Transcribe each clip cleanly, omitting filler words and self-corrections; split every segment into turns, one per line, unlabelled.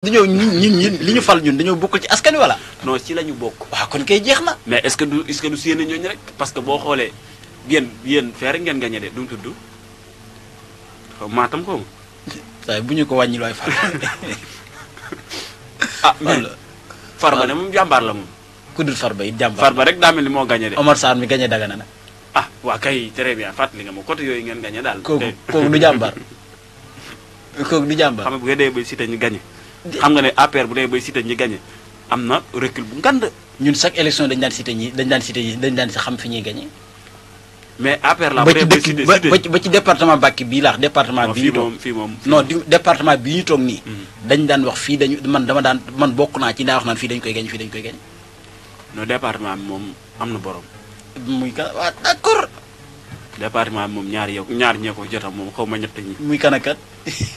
dañoo ñun li ñu fal ñun dañoo bokkul ci askan wi wala.
non ci la ñu bokk.
waaw kon kay jeex na.
mais est-ce que du seen ñooñu rek parce que boo xoolee yéen fee rek ngeen gañe de du mu tudd xaw maatam ko
waaye bu ñu ko wàññil waay far.
ah mais Farba ne moom jàmbaar la moom.
ku dul Farba it jàmbaar.
Farba rek daa mel ni moo gañe de.
Omar Sarr mi gañe Dagana nag.
ah waa kay très bien fàttali nga ma côté yooyu ngeen gañe daal.
kooku du jàmbaar. kooku du jàmbaar.
xam nga bu ngeen dee bay Cité ñu gañe. xam nga ne APR bu dee bay Cité ñi gañe am na recul bu ngand.
ñun chaque élection dañ daan si xam fi ñuy gañe.
mais APR la bu dee bay Cité
ba ci département Mbacké bii laax département bi ñu toog
fii moom
non département bi ñu toog nii. dañ daan wax fii dañu man bokk naa ci daa wax naan fii dañu koy gañe fii dañu koy gañe.
non département bi moom am na borom.
muy kan waaw d'accord.
département bi moom ñaar ñee ko jotam moom xaw ma ñett ñi.
muy kan ak kan.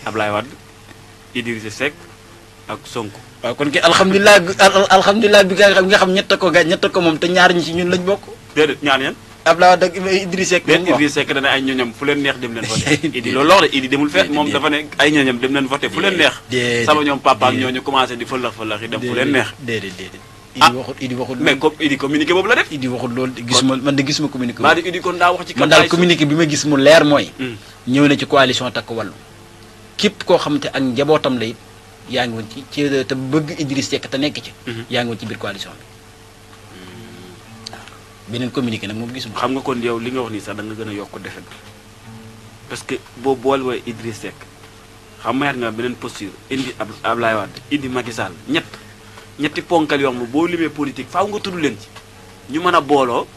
Ablaye Wade Idrissa Seck ak Sonko.
waaw kon kay alhamdulilah bi nga xam ñett ko moom te ñaar ñi ci ñun lañ bokk.
déedéet ñaar ñan.
Ablaye Wade ak Idrissa Seck.
moom Idrissa Seck dana ay ñoñam fu leen neex dem leen voté. Idi loolu la wax de Idi demul feet moom dafa ne ay ñoñam dem leen voté fu leen neex. sama ñoom papa ak ñooñu commencé di fëlax yi dem fu leen neex.
déedéet. Idi waxul
mais comme Idi communiqué boobu la def.
Idi waxul loolu gisuma man de gisuma communiqué boobu.
maa di Idi kon daa wax ci
man daal communiqué bi ma gis mu leer mooy. ñëw na ci coalition Takku Wallu képp koo xamante ak njabootam la it yaa ngi woon ci te bëgg Idriss Seck te nekk ci. yaa ngi woon ci biir coalition bi. beneen communiqué nag moom gisuma.
xam nga kon yow li nga wax nii sax da nga gën a yokk defet parce que boo boole woon Idriss Seck xam nga nga beneen posture indi Ablaye Wade indi Macky Sall ñetti ponkal yoo xam ne boo limee politique faaw nga tudd leen ci ñu mën a booloo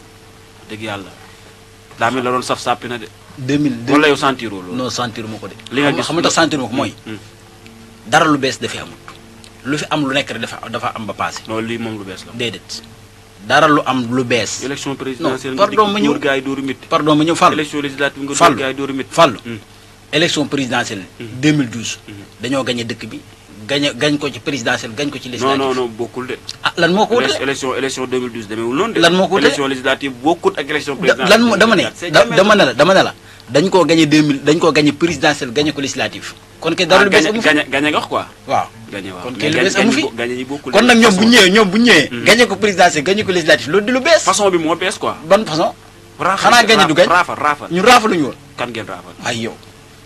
dëgg yàlla daa mel la doon saf sàppi na de.
2000
wala yow sentiroo loolu.
non sentiru ma ko de.
li nga gis
xam nga sentir ma ko mooy. dara lu bees dafay amut. lu fi am lu nekk rek dafa am ba passé.
non lii moom lu bees la.
déedéet dara lu am lu bees.
élection présidentielle
non pardon ma ñëw
gaay dóoru mit.
pardon ma ñëw Fallou.
élection législative nga dóor gaay dóoru mit.
Fallou élection présidentielle. 2012. dañoo gagné dëkk bi. gañ ko ci présidentielle gañ ko ci législative.
non bokkul de.
ah lan moo ko wutale
élection 2012 demeewul noonu de.
lan moo ko wutale
élection législative bokkut ak élection présidentielle.
lan dama ne la dañ koo gagné 2000 dañ koo gagné présidentielle gagné ko législative. kon kay dara lu bees amu fi
gagné nga wax quoi.
waaw
gagné waaw
kon kay lu bees amu fi
gagné yi bokkul.
kon nag ñoom bu ñëwee. gagné ko présidentielle gagné ko législative loolu di lu bees.
façon bi moo bees quoi.
ban façon.
raafal
xanaa gagné du gañ
raafal
ñu raafaluñu woon.
kan ngeen raafal.
ay yow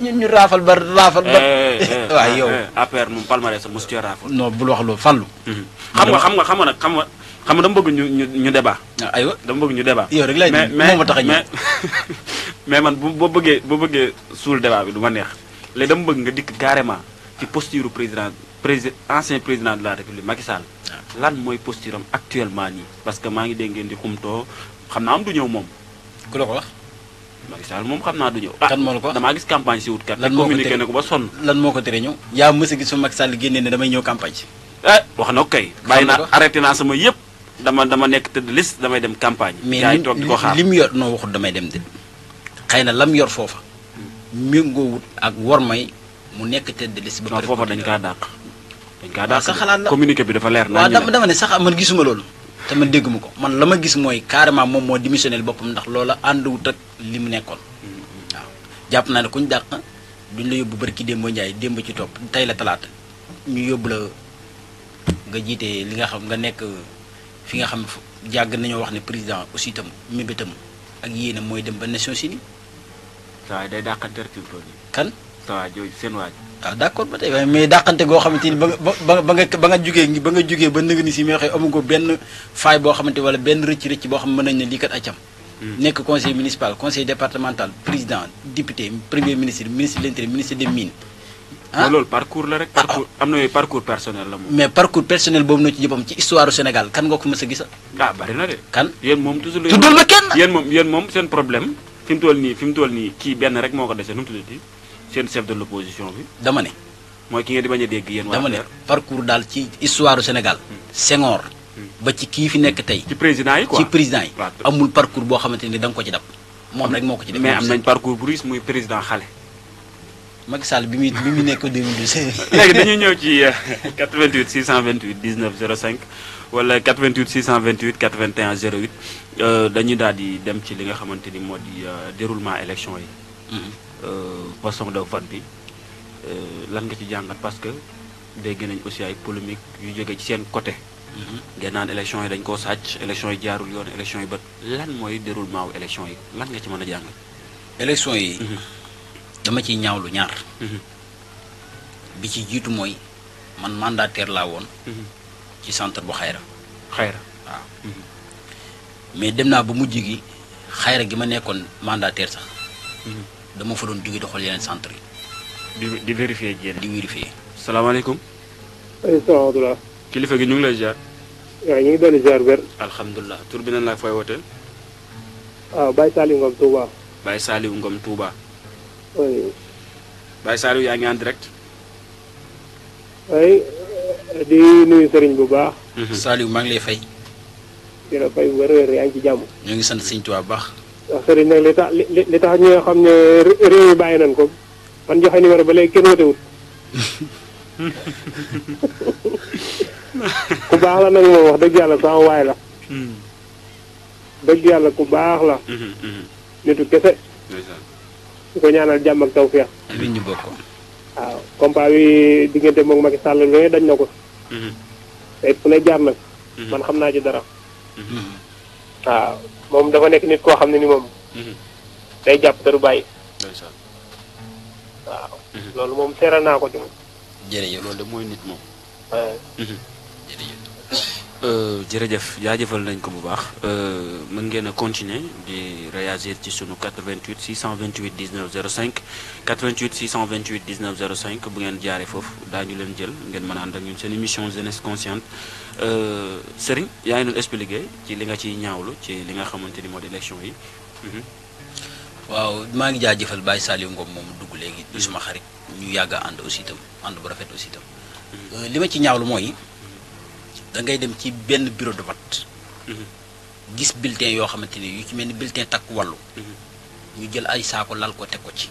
ñu raafal ba. waaw yow
APR moom palmarès mosu cee raafal.
non bul wax loolu Fallou.
xam nga dama bëgg ñu débat.
aywa
dama bëgg ñu débat.
yow rek lay moom ma tax a ñëw
mais man boo bëggee suul débat bi du ma neex léegi dama bëgg nga dikk carrément ci posture ancien président de la république Macky Sall. lan mooy posture am actuellement nii. parce que maa ngi dégg ngeen di xumtoo xam naa am du ñëw moom.
ku la ko wax.
Macky Sall moom xam naa du ñëw.
kan moo la ko wax
damaa gis campagne si wut kat.
lan moo ko
communiqué na ko ba sonn.
lan moo ko tere ñëw. yaa mës a gis fa Macky Sall génnee ne damay ñëw campagne.
wax na ko kay. bàyyi naa arrêté naa sama yëpp. dama nekk tëdd liste damay dem campagne. yaa ngi toog di ko xaar
mais li mu yor noo waxul damay dem de. xëy na lam yor foofa. méngoowut ak wormay mu nekk tëdd liste. ba pare
foofa dañ kaa dàq.
sa xalaat la
communiqué bi dafa leer.
waaw dama ne sax man gisuma loolu. te man dégguma ko man la ma gis mooy carrément moom moo démissionnel boppam ndax loola ànduwut ak li mu nekkoon. waaw jàpp naa ne kuñ dàq duñ la yóbbu barki démb Ndiaye démb ci topp tey la talaata ñu yóbbu la nga jiite li nga xam nga nekk fi nga xam jàgg nañoo wax ne président aussi itam mébétam ak yéene mooy dem ba Nations Unies.
saa day dàqante rek
kan.
saa jooju seen waaj.
waaw d'accord ba tey mais dàqante goo xamante ni ba nga jugee ba nëg ni si mais waxee amu ko benn faay boo xamante wala benn rëcc boo xam mën nañ ne lii kat accam. nekk conseil municipal conseil départemental président député premier ministre ministre de l'intérieur ministre des mines.
loolu parcours la rek. parcours am na yooyu parcours personnel la moom.
mais parcours personnel boobu noo ci jëppam ci histoire du Sénégal kan nga ko mës a gis.
bari na de.
kan
yéen moom toujours.
tuddal ma kenn.
yéen moom seen problème fi mu toll nii kii benn rek moo ko dese nu mu tuddati seen chef de l'opposition bi.
dama ne.
mooy ki ngeen di bañ a dégg yéen.
dama ne parcours daal ci histoire du Sénégal. Senghor. ba ci kii fi nekk tey.
ci président yi quoi
ci président yi. amul parcours boo xamante ni da nga ko ci dab. moom rek moo ko ci def.
mais am nañ parcours bu riche muy président xale.
Macky Sall bi muy nekk 2012.
léegi dañuy ñëw ci 88 628 19 05 wala 88 628 81 08 dañuy daal di dem ci li nga xamante ni moo di déroulement élection yi. façon de vote bi lan nga ci jàngat parce que dégg nañ aussi ay polémique yu jóge ci seen côté. ngeen naan élection yi dañ koo sàcc élection yi jaarul yoon élection yi ba lan mooy déroulement wu élection yi lan nga ci mën a jàng.
élection yi. dama ciy ñaawlu ñaar. bi ci jiitu mooy man mandataire laa woon. ci centre bu xayra.
xayra
waaw. mais dem naa ba mujj gi xayra gi ma nekkoon mandataire sax. dama fa doon jóge di xool yeneen centre yi.
di vérifier ak yéen.
di vérifier.
salaamaaleykum.
salaamaaleykum.
kilifa gi ñu ngi lay ziar.
waaw ñu ngi doon ziar wér.
alhamdulilah tur bi nan laa fay wooteel.
waaw Baye Saliou Ngom Touba.
Baye Saliou Ngom Touba.
oui.
Baye Saliou yaa ngi en direct.
oui di nuyu sëriñ bu baax.
Saliou maa ngi lay fay.
di la fay wér-wér yaa ngi ci jàmm.
ñoo ngi sant Sëñ Tuubaa bu baax.
ndax sëriñ nag li tax ñi nga xam ne réew mi bàyyi nañ ko man joxe numéro ba léegi kenn wotewut ku baax la nag moom wax dëgg yàlla sama waay la. dëgg yàlla ku baax la. nitu kese. di ko ñaanal jàmm ak tawfeex.
amiin ñu bokk.
waaw combat bi diggante moom Macky Sall lu ne dañ na ko. te it fu ne jaar nag. man xam naa ci dara. waaw moom dafa nekk nit koo xam ne ni moom. day jàpp te du bàyyi. waaw. loolu moom seeral naa ko ci moom.
jërëjëf
loolu de mooy nit moom.
jërëjëf.
jërëjëf jaajëfal nañ ko bu baax mën ngeen a continuer di réagir ci sunu 88 628 19 05 88 628 19 05 bu ngeen jaaree foofu daañu leen jël ngeen mën a ànd ak ñun seen émission jeunesse consciente Serigne yaa ngi doon expliqué ci li nga ciy ñaawlu ci li nga xamante ni moo di élection yi.
waaw maa ngi jaajëfal Baye Saliou Ngom moom dugg léegi di suma xarit ñu yàgg a ànd aussi itam ànd bu rafet aussi itam li ma ci ñaawlu mooy. da ngay dem ci benn bureau de vote. gis bulletin yoo xamante ni yu ci mel ni bulletin takk wàllu. ñu jël ay saako lal ko teg ko ci.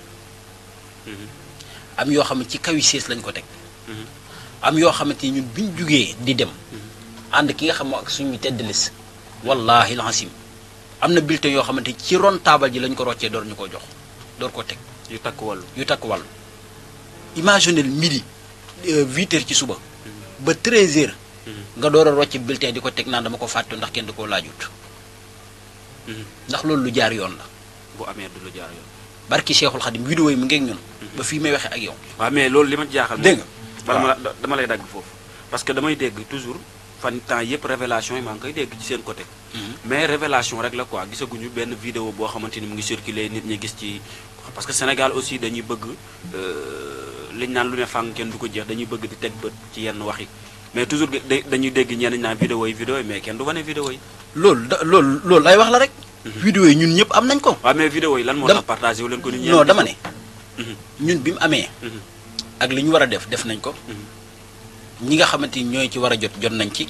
am yoo xam ne ci kaw yi sées lañ ko teg. am yoo xamante ni ñun bi ñu jugee di dem. ànd ki nga xam ak suñu tedd liste. wallaahi lancim am na bulletin yoo xamante ci ron taabal ji lañ ko roccee door ñu ko jox door ko teg.
yu takk wàllu
yu takk wàllu. imaginez midi 8h ci suba. ba 13h. nga door a rocc bulletin di ko teg naan dama ko fàtte ndax kenn du ko laajut. ndax loolu lu jaar yoon la.
bu amee du lu jaar yoon.
barki Cheikhul Khadim vidéo yi mu ngeeg ñun. ba fii may waxee ak yow.
waaw mais loolu li ma jaaxal.
dégg nga
dama lay dagg foofu. parce que damay dégg toujours fan temps yëpp révélation yi maa ngi koy dégg ci seen côté. mais révélation rek la quoi gisaguñu benn vidéo boo xamante ni mu ngi circulé nit ñi gis ci. parce que Sénégal aussi dañuy bëgg liñ naan lu ne fàng kenn du ko jeex dañuy bëgg di teg bët ci yenn wax yi. mais toujours dañuy dégg ñenn ñi naan vidéo yi mais kenn du wane vidéo yi.
loolu ay wax la rek. vidéo yi ñun ñëpp am nañ ko.
waaw mais vidéo yi lan moo tax partagé wu leen ko nit ñi.
non dama ne. ñun bi mu amee. ak li ñu war a def nañ ko. ñi nga xamante ni ñooy ci war a jot nañ ci.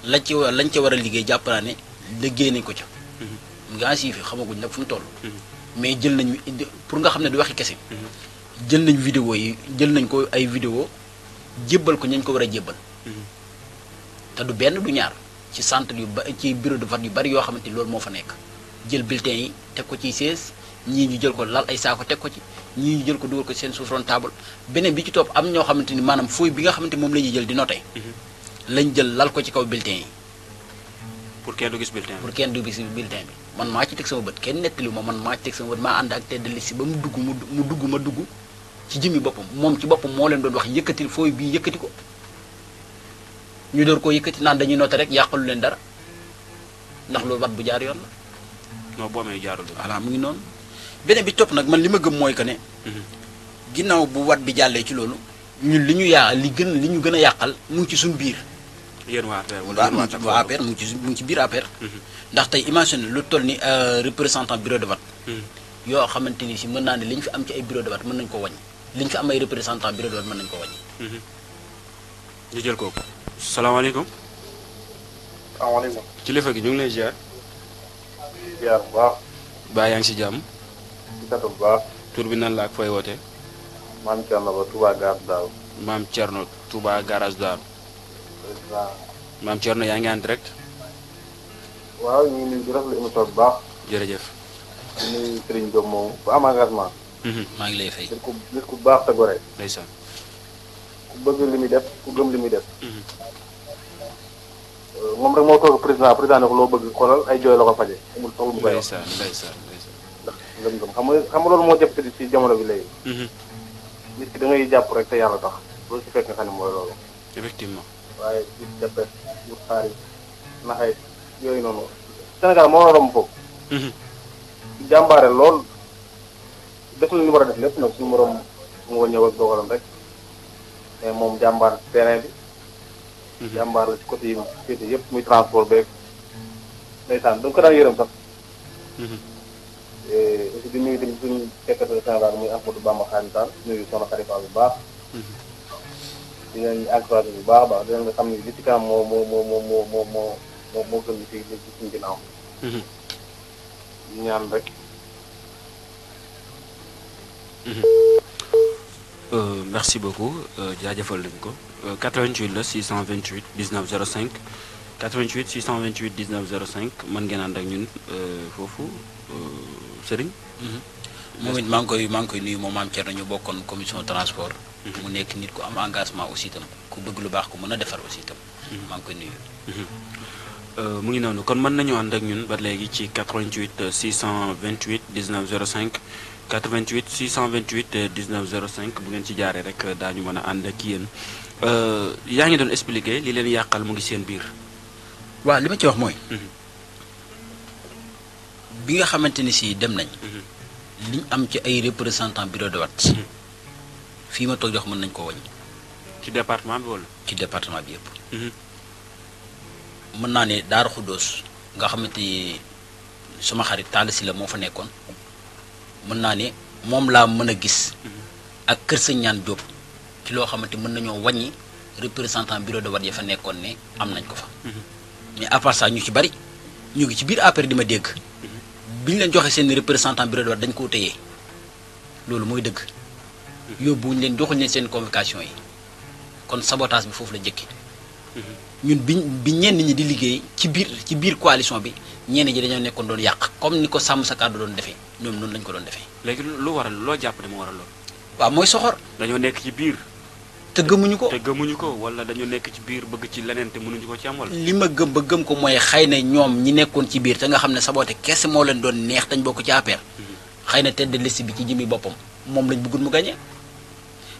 lañ ca war a liggéey jàpp naa ne liggéey nañ ko ca. mu ngi assuré xamaguñ nag fu mu toll. mais jël nañ pour nga xam ne du waxi kese. jël nañ vidéo yi jël nañ ko ay vidéo jébbal ko ñañ ko war a jébbal. te du benn du ñaar ci centre ci bureau de vote yu bari yoo xamante ni loolu moo fa nekk jël bulletin yi teg ko ci sees ñii ñu jël ko lal ay saako teg ko ci ñii ñu jël ko dugal ko seen suuf ron table beneen bi ci topp am ñoo xamante ni maanaam fooy bi nga xamante moom la ñuy jël di noté. lañ jël lal ko ci kaw bulletin yi.
pour kenn du gis bulletin
pour kenn du gis bulletin bi man maa ci teg sama bët kenn nettali ma man maa ci teg sama bët maa ànd ak tête de liste ba mu dugg ma dugg ci jëmmi boppam moom ci boppam moo leen doon wax yëkkatil fooy bii yëkkati ko. ñu door koo yëkkati naan dañuy noté rek yàqalu leen dara ndax loolu wat bu jaar yoon la.
non boo amee jaarul.
voilà mu ngi noonu. beneen bi topp nag man li ma gëm mooy que ne. ginnaaw bu wat bi jàllee ci loolu. ñun li ñu gën a yàqal mu ngi ci suñu biir.
yéen waa APR wala
waa APR mu ngi ci biir APR. ndax tey imagine lu toll ni représentant bureau de vote. yoo xamante ni si mën naa ne li ñu fi am ci ay bureau de vote mën nañu ko wàññi. li ñu fi am ay représentant bureau de vote mën nañu ko wàññi.
ñu jël kooku. salaamaaleykum.
salaamaaleykum.
kilifa gi ñu ngi lay ziar.
ziar bu baax.
baa yaa ngi si jàmm.
di sant bu baax.
tur bi nan la ak fooy wootee.
maam Thierno ba Touba Garage Daaru.
maam Thierno Touba Garage Daaru. maam Thierno yaa ngi en direct.
waaw ñu ngi nuyu di rafetlu émission bu baax.
jërëjëf.
di nuyu Serigne Diop moom bu am engagement.
maa ngi lay fay.
nit ku baax te gore.
ndeysaan.
ku
ku bëgg li muy def ku gëm li muy def. moom rek moo toog président ne ko loo bëgg xoolal ay jooy la ko faje amul soxla mu koy wax.
ndeysaan
ndax ngëm-ngëm xam nga loolu moo jëf ci jamono bi léegi. nit ki da ngay jàpp rek te yàlla tax loolu ci fekk nga xam ne mooy loolu.
effectivement.
waaye gis jàppet wut xaalis naxay yooyu noonu Sénégal moo romb foofu. jàmbaare lool def na li war a def lépp nag suñu morom moo ñëw ak dogalam rek mais moom jàmbaar terrain bi. jàmbaar la ci côté yi féete yëpp muy transport beeg ndeysaan da nga ko daan yërëm sax. aussi di nuyu tamit suñu secrétaire général muy Ahmadou Bamba Xaadimal nuyu Soxna Xarifa bu baax. dinañ encouragé bu baax a baax dinañ nga xam ne li ci kanam moo gën li ci suñu ginnaaw. ñaan rek.
merci beaucoup jaajëfal nañ ko 88 la 628 19 05 88 628 19 05 mën ngeen ànd ak ñun foofu Serigne.
moom it maa ngi koy nuyu moom maam Thierno ñu bokkoon commission transport. mu nekk nit ku am engagement aussi itam ku bëgg lu baax ku mën a defar aussi itam. maa ngi koy nuyu.
mu ngi noonu kon mën nañu ànd ak ñun ba léegi ci 88 628 19 05 88 628 19 05 bu ngeen ci jaaree rek daañu mën a ànd ak yéen yaa ngi doon expliquer li leen yàqal mu ngi seen biir.
waaw li ma ci wax mooy. bi nga xamante ni si dem nañ. liñ am ci ay représentant bureau de vote. fii ma toog jox mën nañ koo wàññi.
ci département bi wala.
ci département bi yëpp. mën naa ne Daaru Xuddoos nga xamante ni suma xarit Talla si la moo fa nekkoon mën naa ne moom laa mën a gis. ak Kër Sëñ Ñaan Diop ci loo xamante mën nañoo wàññi représentant bureau de vote ya fa nekkoon ne am nañ ko fa. mais à part ça ñu ci bari ñu ngi ci biir APR di ma dégg. bi ñu leen joxe seen représentant bureau de vote dañ koo téye loolu mooy dëgg. yóbbuwuñu leen joxuñ leen seen convocation yi kon sabotage bi foofu la njëkki. ñun bi ñenn ñi di liggéey ci biir coalition bi ñenn ñi dañoo nekkoon doon yàq comme ni ko sàmm sa kàddu doon defee ñoom noonu lañ ko doon defee.
léegi lu waral loo jàpp ne moo waral loolu.
waaw mooy soxor.
dañoo nekk ci biir.
te gëmuñu ko
wala dañoo nekk ci biir bëgg ci leneen te mënuñu ko ci am wala.
li ma gëm ba gëm ko mooy xëy na ñoom ñi nekkoon ci biir te nga xam ne saboté kese moo leen doon neex dañ bokk ci APR. xëy na tête de liste bi ci jëmi boppam moom lañ bëggul mu gagné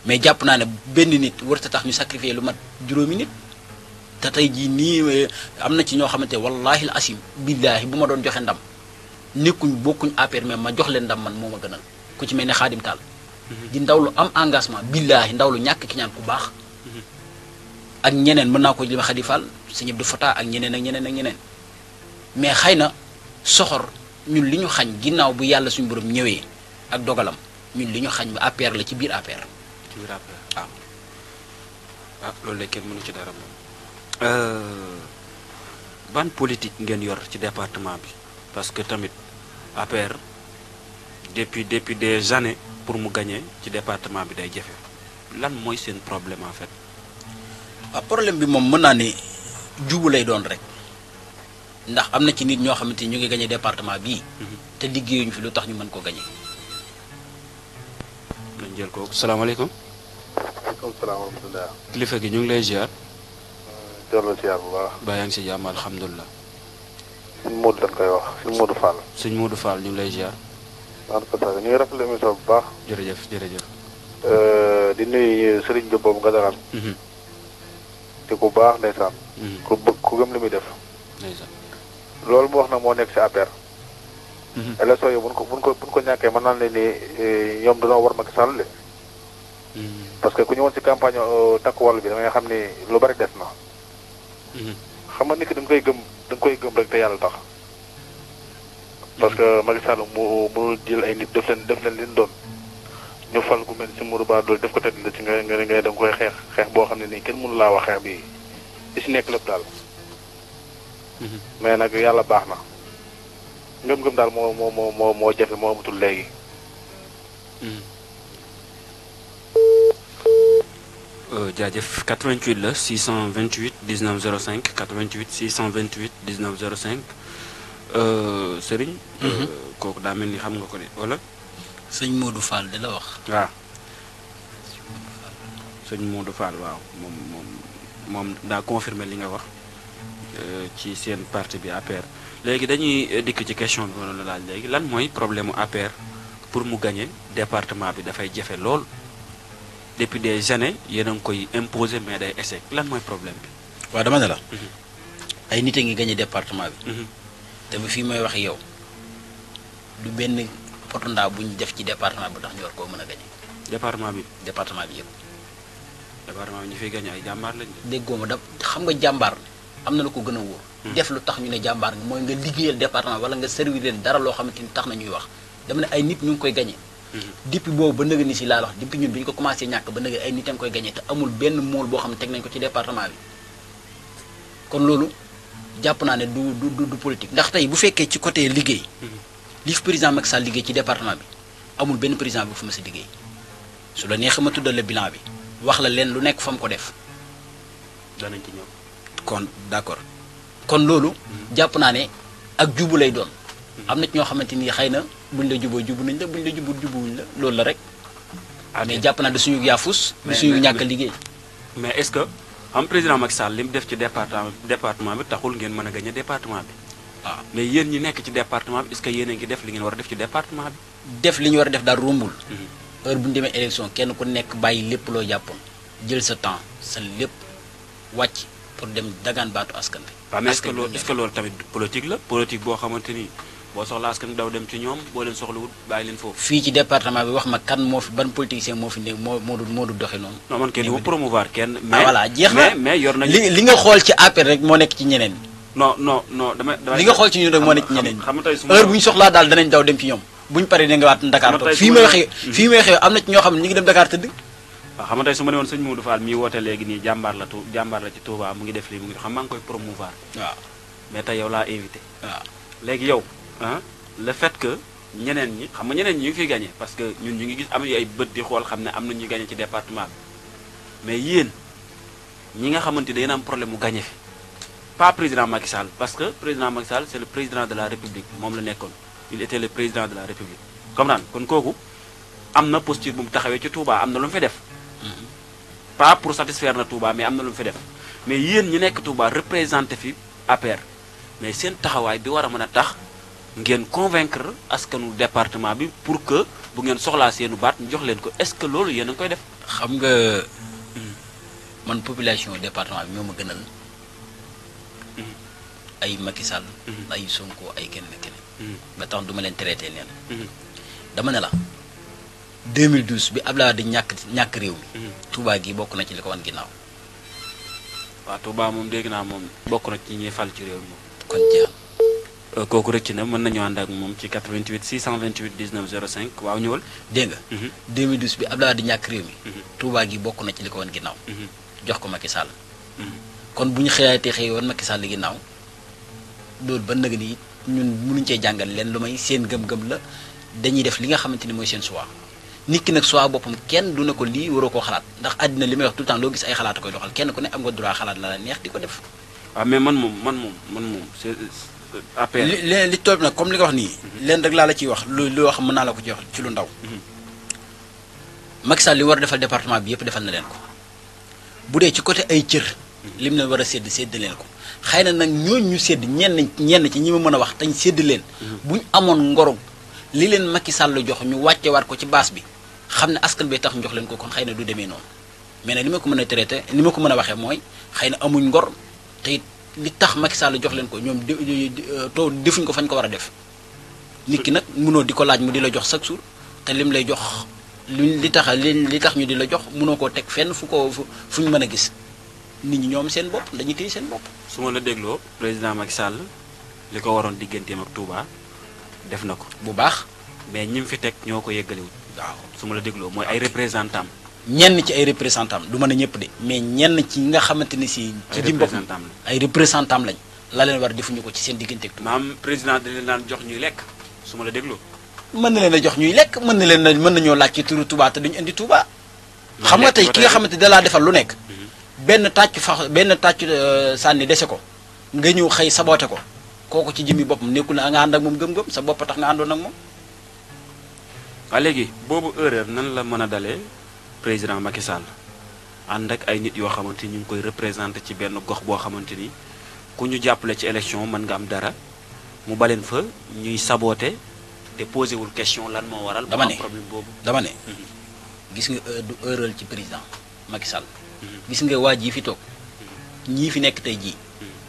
mais jàpp naa ne benn nit warut a tax ñu sacrifier lu mat juróomi nit. te tey jii nii am na ci ñoo xamante wallaahi al asim billaahi bu ma doon joxe ndam bokkuñ APR mais ma jox leen ndam man moo ma gënal ku ci mel ne Xaadim Taal di ndaw lu am engagement billaahi ndaw lu ñàkk ki ñaan ku baax ak ñeneen mën naa ko li ma Xadi Fall sëñ Abdou Fata ak ñeneen mais xëy na soxor ñun li ñu xañ ginnaaw bu yàlla suñu borom ñëwee ak dogalam ñun li ñu xañ ba APR la ci biir APR.
ci biir APR
waaw.
loolu la kenn mënu ci dara moom. ban politique ngeen yor ci département bi parce que tamit APR depuis des années pour mu gagner ci département bi day jafe lan mooy seen problème en fait.
waaw problème bi moom mën naa ne jubu lay doon rek ndax am na ci nit ñoo xamante ni ñu ngi gagné département bii. te liggéeyuñu fi lu tax ñu mën koo gagné.
nañ jël kooku salaamaaleykum.
waaleykum salaam wa rahmatulah.
kilifa gi ñu ngi lay ziar.
jërëjëf ziar bu baax.
ba yaa ngi si jàmm alhamdulilah.
suñu Modou dañ koy wax suñu Modou Fall.
sëñ Modou Fall ñu ngi lay ziar.
ñu ngi rafetlu émission bu baax.
jërëjëf.
di nuyu Serigne Diop boobu nga dalal. te ku baax ndeysaan. ku bëgg ku gëm li muy def.
ndeysaan.
loolu mu wax nag moo nekk ci APR. élection yi buñ ko ñàkkee mën naa ne ni ñoom dañoo war Macky Sall de. parce que ku ñëwoon ci campagne takku wàll bi da ngay xam ni lu bari des na. xam nga nit ki da nga koy gëm rek te yàlla tax. parce que Macky Sall mu mënul jël ay nit def leen li ñu doon ñu fal ku mel ci Mourou Ba dool def ko tedd la ci nga da nga koy xeex boo xam ne nii kenn mënu laa wax xeex bi li ci nekk lépp daal. mais nag yàlla baax na ngëm-ngëm daal moo jafe moo amatul léegi.
jaajëf 88 la 628 19 05 88 628 19 05 Serigne. kooku daa mel ni xam nga ko de wala.
sëñ Modou Fall de la wax.
waaw. sëñ Modou Fall waaw moom daa confirmer li nga wax ci seen parti bi APR. léegi dañuy dikk ci question bi ma la laaj léegi lan mooy problème mu APR pour mu gagner département bi dafay jafe lool depuis des années yéen a ngi koy imposer mais day échec lan mooy problème bi.
waaw dama ne la. ay nit a ngi gagné département bi. te ba fii may wax yow du benn potondaa bu ñu def ci département bi tax ñu war koo mën a gagné.
département bi
yëpp.
département bi ñu fiy gagné ay jàmbaar lañ.
déggoo ma da xam nga jàmbaar am na lu ko gën a wóor. def lu tax ñu ne jàmbaar nga mooy nga liggéeyal département wala nga servir leen dara loo xamante ni tax na ñuy wax dama ne ay nit ñu ngi koy gagné. depuis boobu ba nëgë ni si laa wax depuis ñun bi ñu ko commencé ñàkk ba nëgë ay nit a ngi koy gagné te amul benn mool boo xam ne teg nañ ko ci département bi kon loolu jàpp naa ne du politique ndax tey bu fekkee ci côté liggéey. li fi président Macky Sall liggéey ci département bi amul benn président bu fi mës a liggéey su la neexee ma tuddal la bilan bi wax la leen lu nekk fa mu ko def.
danañ ci ñëw.
kon d'accord kon loolu. jàpp naa ne ak jubu lay doon. am na ci ñoo xamante ni xëy na buñ la juboo jubu nañ la buñ la jubuwuñ la loolu la rek. mais jàpp naa de suñu yaafus. du suñu ñàkk liggéey.
mais est-ce que am président Macky Sall li mu def ci département bi taxul ngeen mën a gagner département bi.
waaw
mais yéen ñi nekk ci département bi est-ce que yéen a ngi def li ngeen war a def ci département bi.
def li ñu war a def daal rombul. heure bu ñu demee élection kenn ku nekk bàyyi lépp loo jàppoon jël sa temps sa lépp wàcc pour dem dagaan baatu askan bi.
waaw mais est-ce que loolu tamit politique la politique boo xamante ni boo soxla askan bi daw dem ci ñoom boo leen soxlawut bàyyi leen foofu.
fii ci département bi wax ma kan moo fi ban politicien moo fi ne moo du doxee noonu.
non man kenn du ma promouvoir kenn.
mais voilà jeex na
mais yor nañu.
li nga xool ci APR rek moo nekk ci ñeneen ñi.
non damay
li nga xool ci ñun rek moo nekk ci ñeneen ñi.
xam nga tey
heure bu ñu soxlaa daal danañ daw dem ci ñoom buñu paree da nga waat Dakar toog fii may waxee am na ci ñoo xam ne ñu ngi dem Dakar tëdd.
waaw xam nga tey su ma ne woon sëñ Modou Fall mii woote léegi nii jàmbaar la ci Touba mu ngi def lii mu ngi xam maa ngi koy promouvoir.
waaw
mais tey yow laa invité.
waaw
léegi yow le fait que ñeneen ñi xam nga ñeneen ñi ñu ngi fiy gagné parce que ñun ñu ngi gis am nañu ay bët di xool xam ne am na ñuy gagné ci département bi mais yéen ñi nga xamante ne yéen am problème mu gagné fi pas président Macky Sall parce que président Macky Sall c'est le président de la République moom la nekkoon il était le président de la République comprendre kon kooku am na posture bu mu taxawee ci Touba am na lu mu fi def pas pour satisfaire na Touba mais am na lu mu fi def mais yéen ñi nekk Touba représenté fi APR mais seen taxawaay bi war a mën a tax ngeen convaincre askanu département bi pour que bu ngeen soxlaa seenu baat ñu jox leen ko est-ce que loolu yéen a ngi koy def.
xam nga man population département bi ñoo ma gënal ay Macky Sall. ay Sonko ay keneen. ba tax duma leen traité neen dama ne la 2012 bi Abdoulaye di ñàkk réew mi. Touba gi bokk na ci li ko wan ginnaaw.
waaw Touba moom dégg naa moom bokk na ci ñuy fal ci réew mi moom.
kon jeex
kooku rëcc na mën nañu ànd ak moom ci 88 628 19 05 waaw ñëwal.
dégg nga. 2012 bi Abdoulaye di ñàkk réew mi. Touba gi bokk na ci li ko wan ginnaaw. jox ko Macky Sall. kon bu ñu xëy woon Macky Sall ginnaaw loolu ba nag ni ñun mënuñ cee jàngal leen lu may seen gëm-gëm la dañuy def li nga xamante ni mooy seen choix. nit ki nag choix boppam kenn du ne ko lii waroo koo xalaat ndax àddina li may wax tout le temps loo gis ay xalaat koy doxal kenn ku ne am nga droit xalaat la neex di ko def.
waaw mais man moom c'est APR.
li toll nag comme li nga wax nii. leen rek laa la ciy wax lu wax mën naa la ko ci wax ci lu ndaw. Macky Sall li war a defal département bi yëpp defal na leen ko bu dee ci côté ay cër. lim leen war a sédd leen ko xëy na nag ñooñu ñu sédd ñenn ci ñi ma mën a wax tañ sédd leen. buñ amoon ngoro li leen Macky Sall jox ñu wàcce waat ko ci baas bi xam ne askan bi tax ñu jox leen ko kon xëy na du demee noonu mais nag li ma ko mën a traité li ma ko mën a waxee mooy xëy na amuñ ngor te it li tax Macky Sall jox leen ko ñoom defuñ ko fañ ko war a def nit ki nag mënoo di ko laaj mu di la jox chaque jour te lim lay jox li tax ñu di la jox mënoo koo teg fenn fu ñu mën a gis nit ñi ñoom seen bopp dañuy téye seen bopp.
su ma la dégloo président Macky Sall li ko waroon digganteem ak Touba def na ko
bu baax.
mais ñi mu fi teg ñoo ko yeggaliwul.
waaw
su ma la dégloo mooy ay représentant
ñenn ci ay représentant du mën a ñëpp de mais ñenn ci nga xamante ni si. ci jëm bopp ay représentant lañ. la leen war defuñu ko ci seen diggante ak Touba.
maam président da leen daan jox ñuy lekk su ma la dégloo.
mën na leen a jox ñuy lekk mën nañoo laaj ci turu Touba te duñu indi Touba. xam nga tey ki nga xamante da laa defal lu nekk. benn tàcc sànni dese ko nga ñëw xëy saboote ko kooku ci jëmmi boppam nekkul na nga ànd ak moom gëm-gëm sa bopp tax nga àndoon ak moom.
waaw léegi boobu erreur nan la mën a dalee président Macky Sall ànd ak ay nit yoo xamante ni ñu ngi koy représenté ci benn gox boo xamante ni ku ñu jàppale ci élection mën nga am dara mu baleen fa ñuy saboté te posé wul question lan moo waral.
dama ne
problème boobu.
dama ne. gis nga du erreur ci président Macky Sall. gis nga waa ji fi toog ñii fi nekk tey jii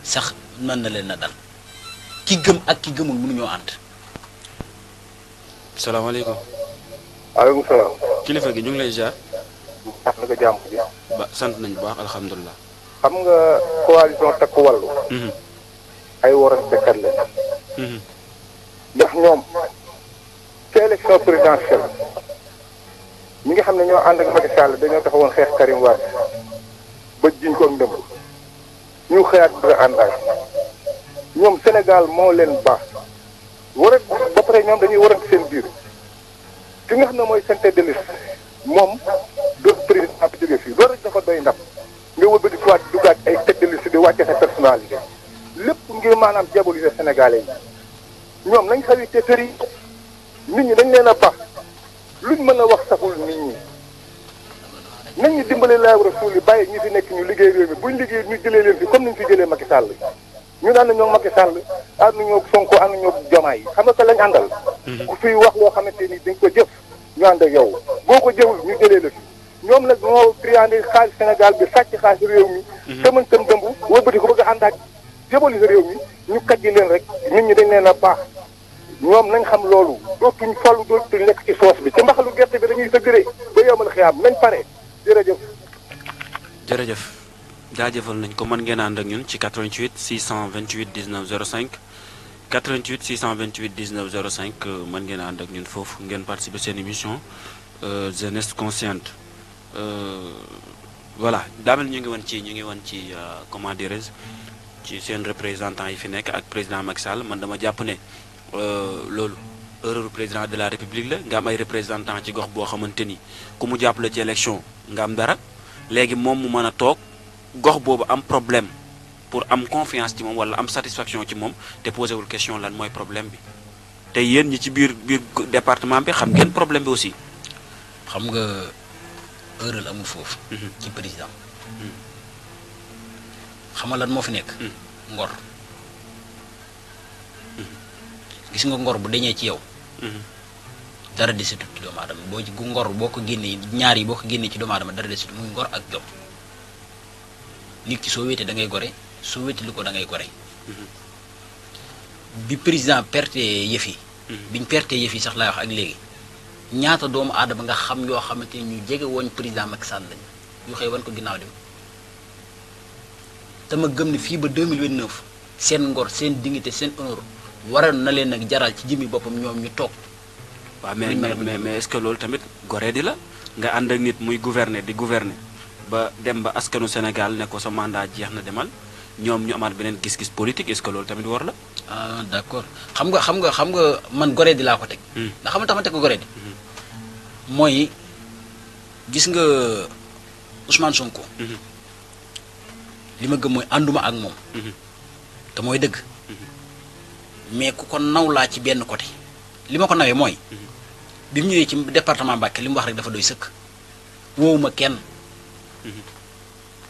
sax mën na leen a dal ki gëm ak ki gëmul mënuñoo ànd.
salaamaaleykum.
waaleykum salaam.
kilifa gi ñu ngi lay ziar.
wax na ko jàmm ji.
ba sant nañu bu baax alhamdulilah.
xam nga coalition Takku Wallu. ay warantekat la. ndax ñoom ci élection présidentielle ñi nga xam ne ñoo ànd ak Macky Sall dañoo taxawoon xeex Karim Wade ba jiñ ko ndëmb ñu xëyaat bëgg a àndaay ñoom Sénégal moo leen baax warat ba pare ñoom dañuy warante seen biir ki nga xam ne mooy seen tête de liste moom doon président bi jógee fii loolu rek dafa doy ndam nga wër ba di soit dugaat ay tête de liste di wàcce sa personnalité lépp ngir maanaam diaboliser Sénégalais yi ñoom nañ xawi te tëri nit ñi dañ leen a baax luñ mën a wax saxul nit ñi nañ ñu dimbale laa war a suul yi bàyyi ñi fi nekk ñu liggéey réew mi buñ liggéey ñu jëlee leen fi comme ni ñu fi jëlee Macky Sall ñu daan na ñoo Macky Sall ànd ñoo Sonko ànd ñoo Diomaye yi xam nga ko lañ àndal ku fiy wax loo xamante ni dañ ko jëf ñu ànd ak yow boo ko jëful ñu jëlee la fi ñoom nag moo triandé xaalis Sénégal bi sàcc xaalis réew mi tëman tëm dëmb wëlbati ko bëgg a ànd ak diaboliser réew mi ñu kajji leen rek nit ñi dañ leen a baax ñoom nañ xam loolu dootuñ falu dootuñ nekk ci soos bi ci mbaxalu gerte bi dañuy sëgëree ba yomal xiyaam nañ pare jërëjëf.
jërëjëf jaajëfal nañ ko mën ngeen ànd ak ñun ci 88 628 19 05 88 628 19 05 mën ngeen ànd ak ñun foofu ngeen participer seen émission jeunesse consciente voilà daamel ñu ngi woon ci comment dirais-je ci seen représentant yi fi nekk ak président Macky Sall man dama jàpp ne loolu erreur président de la république la nga am ay représentant ci gox boo xamante ni ku mu jàppale ci élection nga am dara léegi moom mu mën a toog gox boobu am problème pour am confiance ci moom wala am satisfaction ci moom te posé wul question lan mooy problème bi te yéen ñi ci biir département bi xam ngeen problème bi aussi.
xam nga erreur amul foofu. ci président. xam nga lan moo fi nekk. ngor. gis nga ngor bu deñee ci yow. dara desitut ci doomu aadama boo ci gu ngor boo ko génnee ñaar yi boo ko génnee ci doomu aadama dara desitut muy ngor ak jom nit ki soo wéetee da ngay gore soo wéetee lu ko da ngay gore. bi président perte yëf yi. biñ perte yëf yi sax laay wax ak léegi ñaata doomu aadama nga xam yoo xamante ni ñu jege woon président Macky Sall lañ yu xëy wan ko ginnaaw dem te ma gëm ne fii ba 2029 seen ngor seen dignité seen honneur waral na leen nag jaral ci jëmmi boppam ñoom ñu toog.
waaw mais est-ce que loolu tamit gore di la nga ànd ak nit muy gouverner di gouverner ba dem ba askanu Sénégal ne ko sa mandat jeex na demal ñoom ñu amaat beneen gis-gis politique est-ce que loolu tamit war la.
ah d'accord xam nga man gore di laa ko teg. ndax xam nga tax ma teg ko gore di. mooy gis nga Ousmane Sonko. li ma gëm mooy ànduma ak moom. te mooy dëgg. mais ku ko naw laa ci benn côté li ma ko nawee mooy. bi mu ñëwee ci département Mbacké li mu wax rek dafa doy sëkk. woowuma kenn.